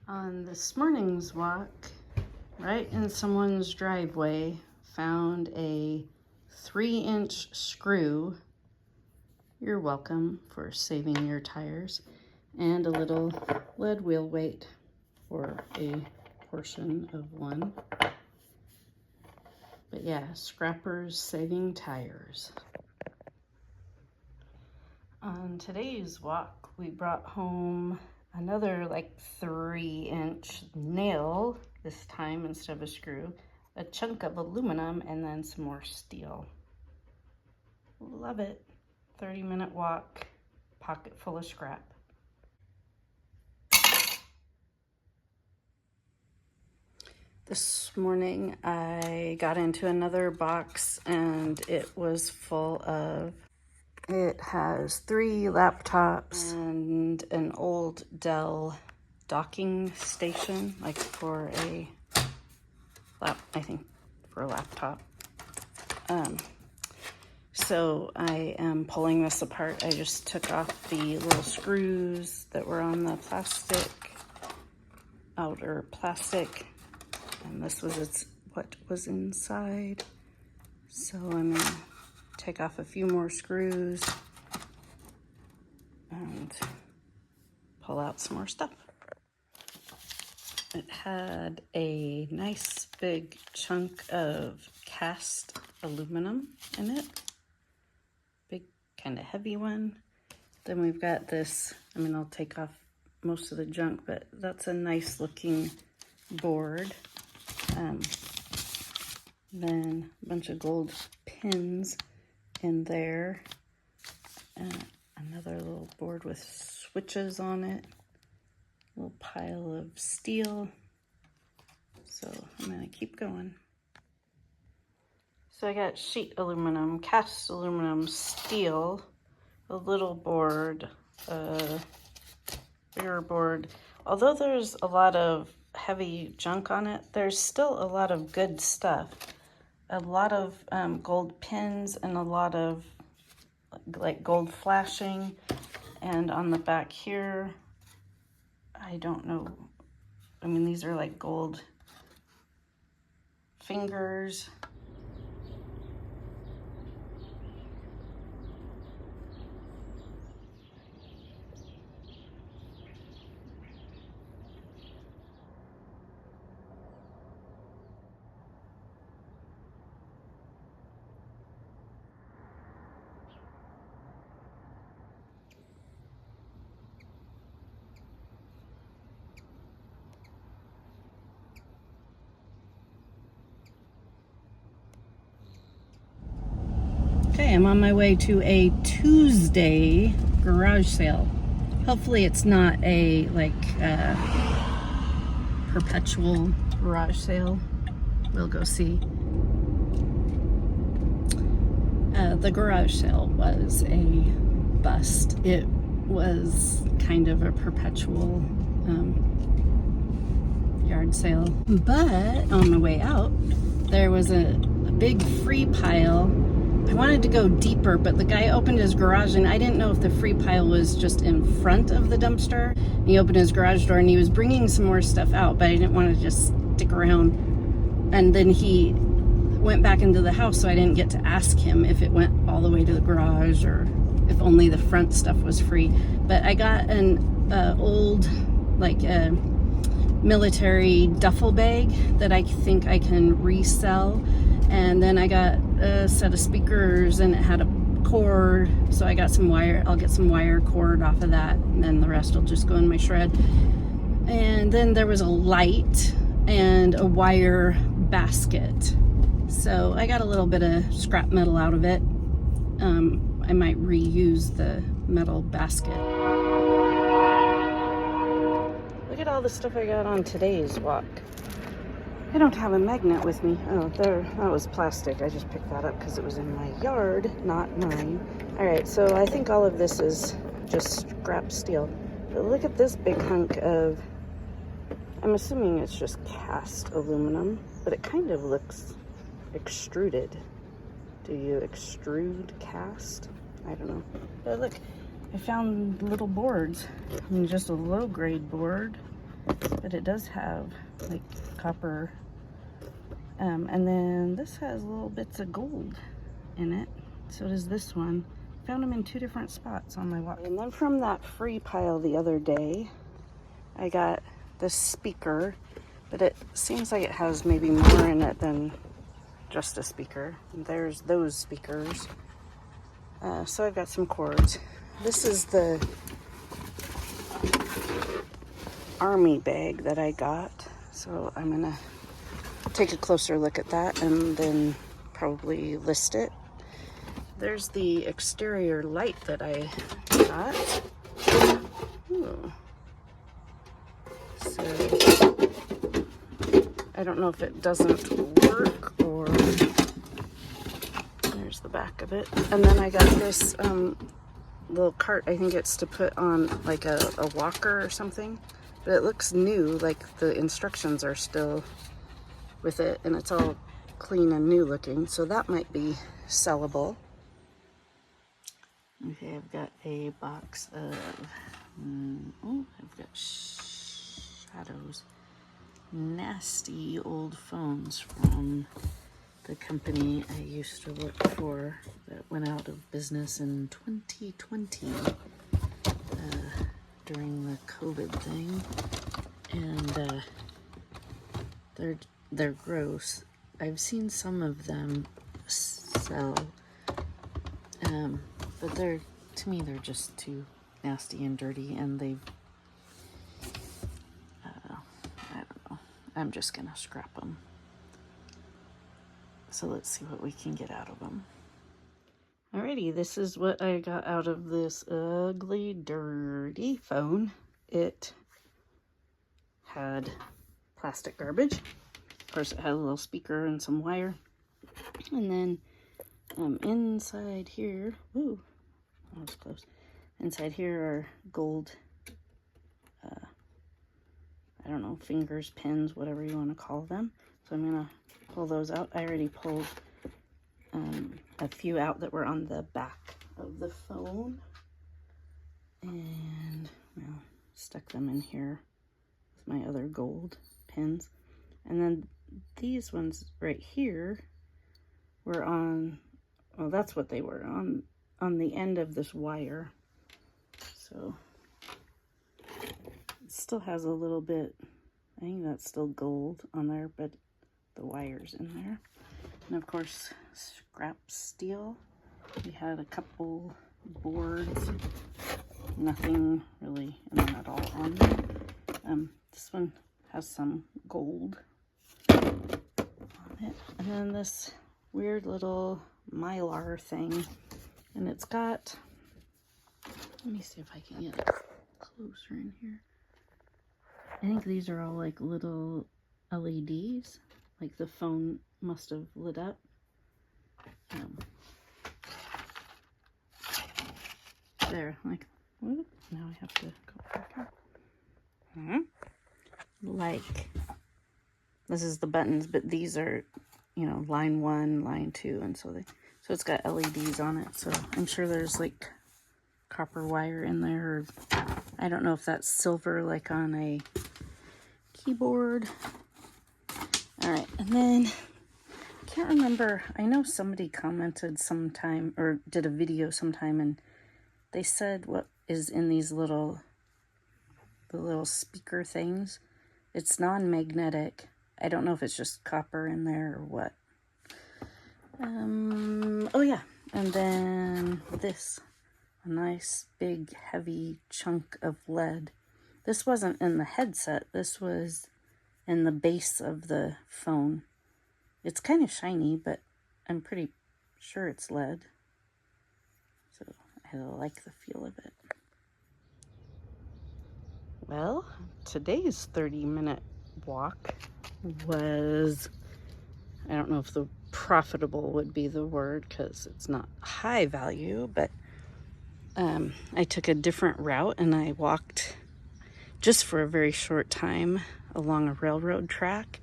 On this morning's walk, right in someone's driveway, found a 3-inch screw. You're welcome for saving your tires. And a little lead wheel weight for a portion of one. But yeah, scrappers saving tires. On today's walk, we brought home another like 3-inch nail, this time instead of a screw, a chunk of aluminum, and then some more steel. Love it. 30-minute walk, pocket full of scrap. This morning I got into another box and it was full of, it has 3 laptops and an old Dell docking station, like for a laptop. So I am pulling this apart. I just took off the little screws that were on the outer plastic, and this was what was inside. So I'm gonna take off a few more screws and pull out some more stuff. It had a nice big chunk of cast aluminum in it. Big, kind of heavy one. Then we've got this, I'll take off most of the junk, but that's a nice looking board. Then a bunch of gold pins in there. Another little board with switches on it. A little pile of steel. So I'm gonna keep going. So I got sheet aluminum, cast aluminum, steel, a little board, a bigger board. Although there's a lot of heavy junk on it, there's still a lot of good stuff. A lot of gold pins and a lot of like gold flashing. And on the back here, I don't know, these are like gold fingers. Okay, I'm on my way to a Tuesday garage sale. Hopefully it's not a perpetual garage sale. We'll go see. The garage sale was a bust. It was kind of a perpetual yard sale. But on the way out, there was a big free pile. I wanted to go deeper, but the guy opened his garage and I didn't know if the free pile was just in front of the dumpster. He opened his garage door and he was bringing some more stuff out, but I didn't want to just stick around. And then he went back into the house, so I didn't get to ask him if it went all the way to the garage or if only the front stuff was free. But I got an old, military duffel bag that I think I can resell. And then I got a set of speakers and it had a cord, so I got some wire. I'll get some wire cord off of that, and then the rest will just go in my shred. And then there was a light and a wire basket. So I got a little bit of scrap metal out of it. I might reuse the metal basket. Look at all the stuff I got on today's walk. I don't have a magnet with me. Oh, there, that was plastic. I just picked that up because it was in my yard, not mine. All right, so I think all of this is just scrap steel. But look at this big hunk of, I'm assuming it's just cast aluminum, but it kind of looks extruded. Do you extrude cast? I don't know. But look, I found little boards. Just a low grade board. but it does have like copper. And then this has little bits of gold in it. So does this one. Found them in 2 different spots on my walk. And then from that free pile the other day, I got this speaker, but it seems like it has maybe more in it than just a speaker. There's those speakers. So I've got some cords. This is the army bag that I got. So I'm gonna take a closer look at that and then probably list it. There's the exterior light that I got. Ooh. So I don't know if it doesn't work or there's the back of it. And then I got this little cart. I think it's to put on like a walker or something, but it looks new, like the instructions are still with it and it's all clean and new looking, so that might be sellable. Okay, I've got a box of I've got Shadows, nasty old phones from the company I used to work for that went out of business in 2020 during the COVID thing, and they're gross. I've seen some of them sell, but to me they're just too nasty and dirty, and they've I don't know, I'm just gonna scrap them. So let's see what we can get out of them. Alrighty, this is what I got out of this ugly, dirty phone. It had plastic garbage. Of course, it had a little speaker and some wire. And then inside here, ooh, that was close. Inside here are gold, I don't know, fingers, pins, whatever you want to call them. So I'm gonna pull those out. I already pulled a few out that were on the back of the phone, and well, stuck them in here with my other gold pins. And then these ones right here were on, well, that's what they were on the end of this wire. So it still has a little bit, I think that's still gold on there, but the wire's in there. And of course, scrap steel. We had a couple boards, nothing really in them at all on there. This one has some gold on it. And then this weird little mylar thing, and it's got, let me see if I can get closer in here. I think these are all like little LEDs, like the phone must have lit up. There, like, whoop, now I have to go back here. Like, this is the buttons, but these are, you know, line 1, line 2, and so it's got LEDs on it. So I'm sure there's like copper wire in there, or I don't know if that's silver like on a keyboard. All right, and then I can't remember, I know somebody commented sometime or did a video sometime, and they said what is in these the little speaker things. It's non-magnetic. I don't know if it's just copper in there or what. Oh yeah, and then this, a nice big heavy chunk of lead. This wasn't in the headset, this was in the base of the phone. It's kind of shiny, but I'm pretty sure it's lead. So I like the feel of it. Well, today's 30-minute walk was, I don't know if the profitable would be the word because it's not high value, but I took a different route and I walked just for a very short time along a railroad track,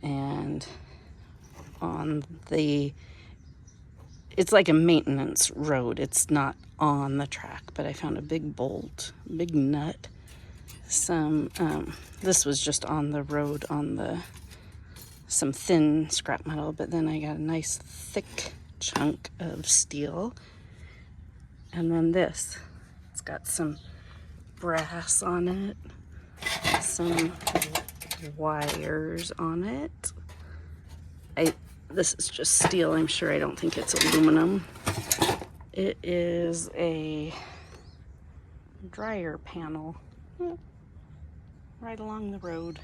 and on it's like a maintenance road. It's not on the track, but I found a big bolt, big nut. some, this was just on the road on some thin scrap metal, but then I got a nice thick chunk of steel. And then this, it's got some brass on it, some wires on it. This is just steel, I'm sure. I don't think it's aluminum. It is a dryer panel right along the road.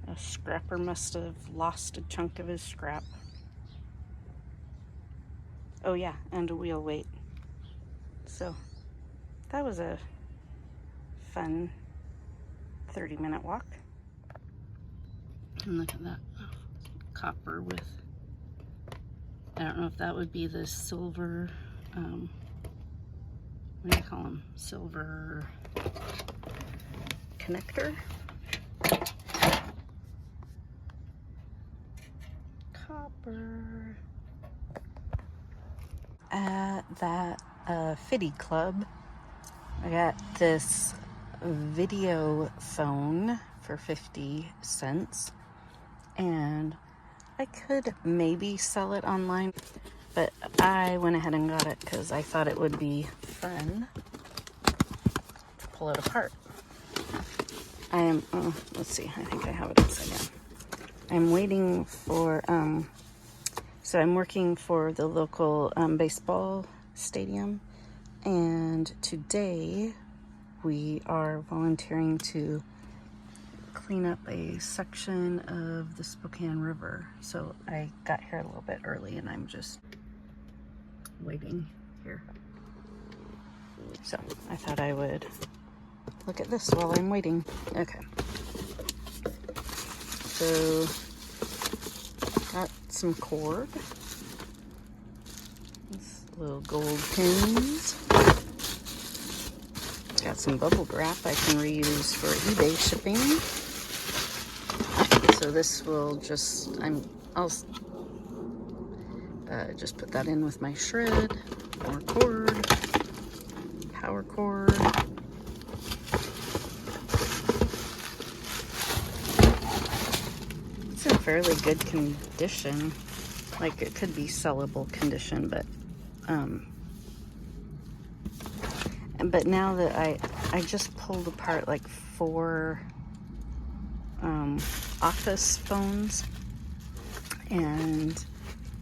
A scrapper must have lost a chunk of his scrap. Oh yeah, and a wheel weight. So that was a fun 30-minute walk. And look at that copper with, I don't know if that would be the silver, what do you call them? Silver connector. Copper. At that Fitty Club, I got this video phone for 50 cents, and I could maybe sell it online, but I went ahead and got it because I thought it would be fun to pull it apart. I am, let's see, I think I have it upside down. I'm waiting for, so I'm working for the local baseball stadium, and today we are volunteering to clean up a section of the Spokane River. So I got here a little bit early and I'm just waiting here. So I thought I would look at this while I'm waiting. Okay. So got some cord. These little gold pins. Got some bubble wrap I can reuse for eBay shipping. So this will just, I'll just put that in with my shred, more cord, power cord. It's in fairly good condition. Like, it could be sellable condition, but now that I just pulled apart like 4 office phones, and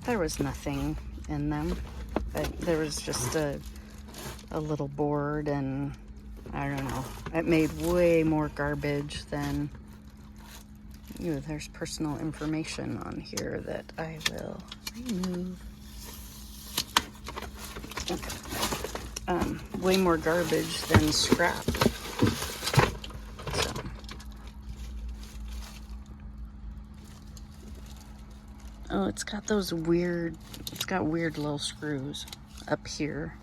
there was nothing in them. There was just a little board, and I don't know. It made way more garbage than, there's personal information on here that I will remove. Okay. Way more garbage than scrap. So. Oh, it's got weird little screws up here.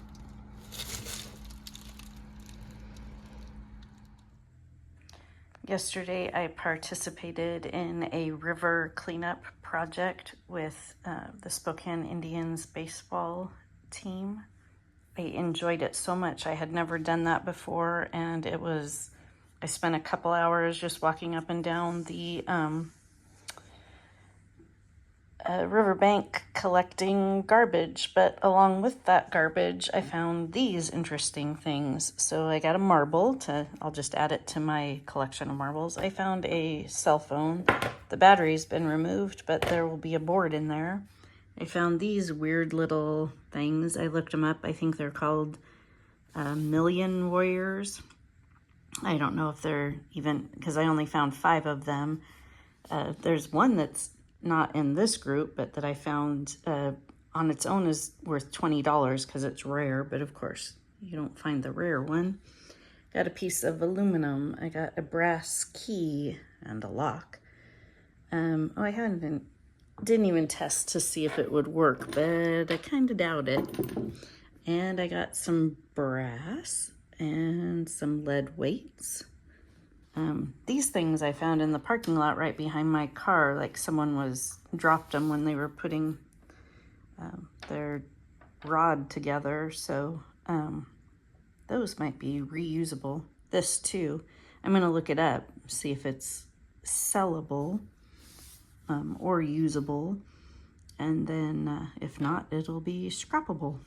Yesterday I participated in a river cleanup project with the Spokane Indians baseball team. I enjoyed it so much. I had never done that before, and I spent a couple hours just walking up and down the riverbank collecting garbage, but along with that garbage, I found these interesting things. So I got a marble I'll just add it to my collection of marbles. I found a cell phone. The battery's been removed, but there will be a board in there. I found these weird little things. I looked them up. I think they're called Million Warriors. I don't know if they're even, because I only found 5 of them. There's one that's not in this group, but that I found on its own is worth $20 because it's rare, but of course you don't find the rare one. Got a piece of aluminum. I got a brass key and a lock. I didn't even test to see if it would work, but I kind of doubt it. And I got some brass and some lead weights. These things I found in the parking lot right behind my car, like someone dropped them when they were putting their rod together, so those might be reusable. this too. I'm gonna look it up, see if it's sellable or usable, and then if not, it'll be scrappable.